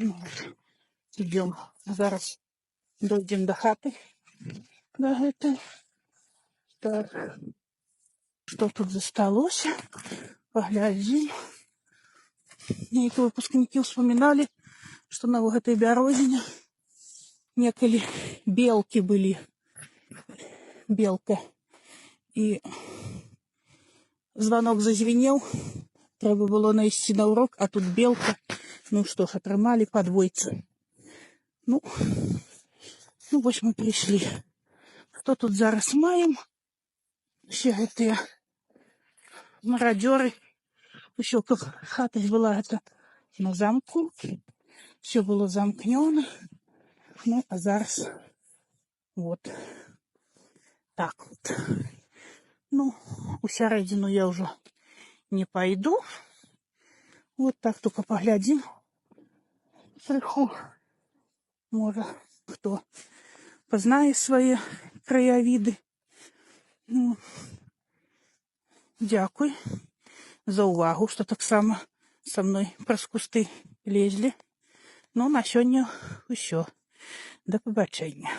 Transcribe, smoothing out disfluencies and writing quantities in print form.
Ну, ідемо. Зараз дойдемо до хати. До этой. Так. Що тут зосталося? Поглядим. Некие выпускники вспоминали, что на вот этой березине неколи белки были. Белка. И звонок зазвенел. Треба было найти на урок, а тут белка. Ну что ж, отрымали по двойце. Ну, ось мы пришли. Что тут зараз маем? Ще эти мародеры. Еще как хата была это на замку. Все было замкнено. Ну, а зараз вот так вот. Ну, усередину я уже не пойду. Вот так только поглядим. Сверху. Может, кто познає свої краєвиди. Ну, дякую за увагу, що так само со мною през кусти лезли. Ну, на сьогодні все. До побачення.